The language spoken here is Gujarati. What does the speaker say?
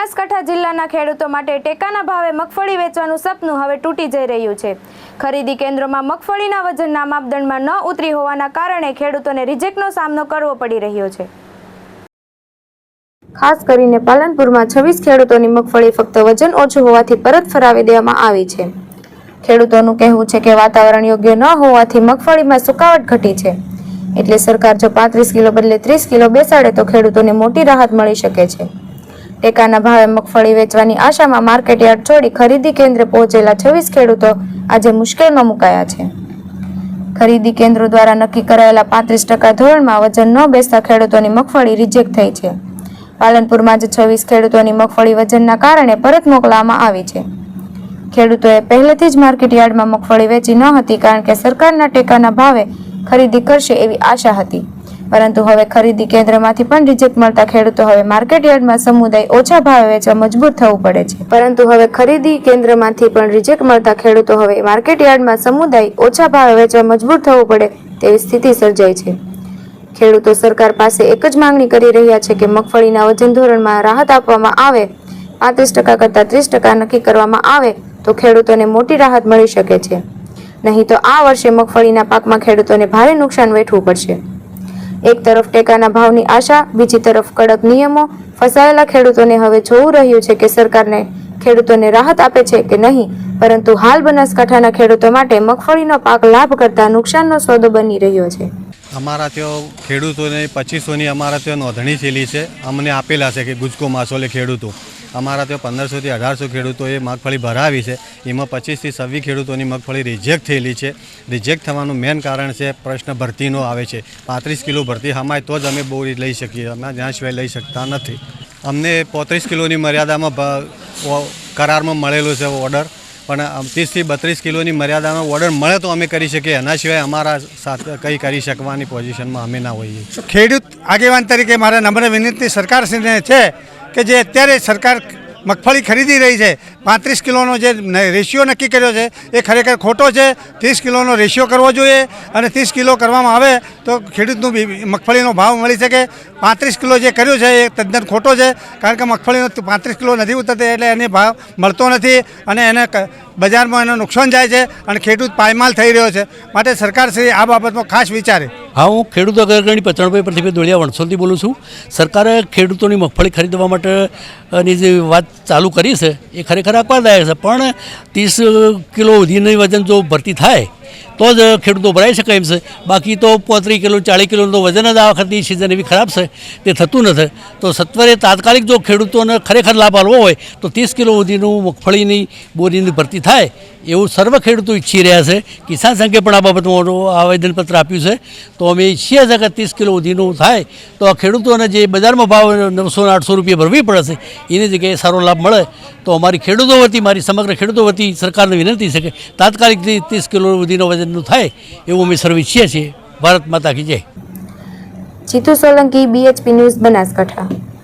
બનાસકાંઠા જિલ્લાના ખેડૂતો માટે ટેકાના ભાવે મગફળી વેચવાનું સપનું હવે તૂટી જઈ રહ્યું છે। ખરીદી કેન્દ્રોમાં મગફળીના વજનના માપદંડમાં ન ઉતરી હોવાના કારણે ખેડૂતોને રિજેક્ટનો સામનો કરવો પડી રહ્યો છે। ખાસ કરીને પાલનપુરમાં 26 ખેડૂતોની મગફળી ફક્ત વજન ઓછું હોવાથી પરત ફરાવી દેવામાં આવી છે। ખેડૂતોનું કહેવું છે કે વાતાવરણ યોગ્ય ન હોવાથી મગફળીમાં સુકાવટ ઘટી છે, એટલે સરકાર જો 35 કિલો બદલે 30 કિલો બેસાડે તો ખેડૂતોને મોટી રાહત મળી શકે છે। ટેકાના ભાવે મગફળી વેચવાની આશામાં માર્કેટયાર્ડ છોડી ખરીદી કેન્દ્રે પહોંચેલા 26 ખેડૂતો આજે મુશ્કેલીમાં મુકાયા છે। ખરીદી કેન્દ્રો દ્વારા નક્કી કરાયેલા 35% ધોરણમાં વજન ન બેસતા ખેડૂતોની મગફળી રિજેક્ટ થઈ છે। પાલનપુરમાં જ 26 ખેડૂતોની મગફળી વજનના કારણે પરત મોકલવામાં આવી છે। ખેડૂતોએ પહેલેથી જ માર્કેટયાર્ડમાં મગફળી વેચી ન હતી, કારણ કે સરકારના ટેકાના ભાવે ખરીદી કરશે એવી આશા હતી, પરંતુ હવે ખરીદી કેન્દ્રમાંથી પણ રિજેક્ટ મળતા ખેડૂતો હવે માર્કેટયાર્ડમાં સમુદાય ઓછા ભાવે વેચવા મજબૂર થવું પડે છે। પરંતુ હવે ખરીદી કેન્દ્રમાંથી પણ રિજેક્ટ મળતા ખેડૂતો હવે માર્કેટયાર્ડમાં સમુદાય ઓછા ભાવે વેચવા મજબૂર થવું પડે તેવી સ્થિતિ સર્જાઈ છે। ખેડૂતો સરકાર પાસે એક જ માંગણી કરી રહ્યા છે કે મગફળીના વજન ધોરણમાં રાહત આપવામાં આવે, 35% કરતાં 30% નક્કી કરવામાં આવે તો ખેડૂતોને મોટી રાહત મળી શકે છે। નહીં તો આ વર્ષે મગફળીના પાકમાં ખેડૂતોને ભારે નુકસાન વેઠવું પડશે। એક તરફ ટેકાના ભાવની આશા, બીજી તરફ કડક નિયમો, ફસાયેલા ખેડૂતોને હવે જોવું રહ્યું છે કે સરકારને ખેડૂતોને રાહત આપે છે કે નહીં, પરંતુ હાલ બનાસકાંઠાના ખેડૂતો માટે મગફળીનો પાક લાભ કરતા નુકસાનનો સોદો બની રહ્યો છે। અમારા ત્યાં ખેડૂતોને 2500ની અમારા ત્યાં નોંધણી થયેલી છે, અમને આપેલા છે કે ગુજકો માસોલે ખેડૂતો અમારા ત્યાં 1500થી 1800 ખેડૂતોએ મગફળી ભરાવી છે, એમાં 25થી 26 ખેડૂતોની મગફળી રિજેક્ટ થયેલી છે। રિજેક્ટ થવાનું મેઇન કારણ છે પ્રશ્ન ભરતીનો આવે છે। 35 કિલો ભરતી હમાય તો જ અમે બોરી લઈ શકીએ, અમે જ્યાં સિવાય લઈ શકતા નથી। અમને 35 કિલોની મર્યાદામાં કરારમાં મળેલો છે ઓર્ડર, પણ 30થી 32 કિલોની મર્યાદામાં ઓર્ડર મળે તો અમે કરી શકીએ, એના સિવાય અમારા સાથે કંઈ કરી શકવાની પોઝિશનમાં અમે ના હોઈએ। ખેડૂત આગેવાન તરીકે મારા નમ્ર વિનંતી સરકારશ્રીને છે કે જે અત્યારે સરકાર મગફળી ખરીદી રહી છે, 35 કિલોનો જે રેશિયો નક્કી કર્યો છે એ ખરેખર ખોટો છે। 30 કિલોનો રેશિયો કરવો જોઈએ અને 30 કિલો કરવામાં આવે તો ખેડૂતનું મગફળીનો ભાવ મળી શકે। 35 કિલો જે કર્યો છે એ તદ્દન ખોટો છે, કારણ કે મગફળીનો 35 કિલો નથી ઉતરતી એટલે એને ભાવ મળતો નથી અને એને બજારમાં એનું નુકસાન જાય છે અને ખેડૂત પાયમાલ થઈ રહ્યો છે। માટે સરકારશ્રી આ બાબતમાં ખાસ વિચારે। હા, હું ખેડૂત અગ્રણી પચણભાઈ પ્રતિભાઈ દોડિયા વણસોલથી બોલું છું। સરકારે ખેડૂતોની મગફળી ખરીદવા માટેની જે વાત ચાલુ કરી છે એ ખરેખર આહ્લાદદાયક છે, પણ 30 કિલો સુધીની વજન જો ભરતી થાય તો જ ખેડૂતો ભરાઈ શકે એમ છે। બાકી તો 35 કિલો 40 કિલોનું તો વજન જ આ વખતની સિઝન એવી ખરાબ છે તે થતું નથી। તો સત્વરે તાત્કાલિક જો ખેડૂતોને ખરેખર લાભ આપવો હોય તો 30 કિલો સુધીનું મગફળીની બોરીની ભરતી થાય એવું સર્વ ખેડૂતો ઈચ્છી રહ્યા છે। કિસાન સંઘે પણ આ બાબતમાં આવેદનપત્ર આપ્યું છે, તો અમે ઈચ્છીએ છીએ કે 30 કિલો સુધીનું થાય તો આ ખેડૂતોને જે બજારમાં ભાવ 900-800 રૂપિયા ભરવી પડે છે એની જગ્યાએ સારો લાભ મળે તો અમારી ખેડૂતો વતી, મારી સમગ્ર ખેડૂતો વતી સરકારને વિનંતી છે કે તાત્કાલિકથી 30 કિલો સુધીનો વજનનું થાય એવું અમે સર્વ ઈચ્છીએ છીએ। ભારત માતા કી જય। Jitu Solanki, BHP news, Banaskantha.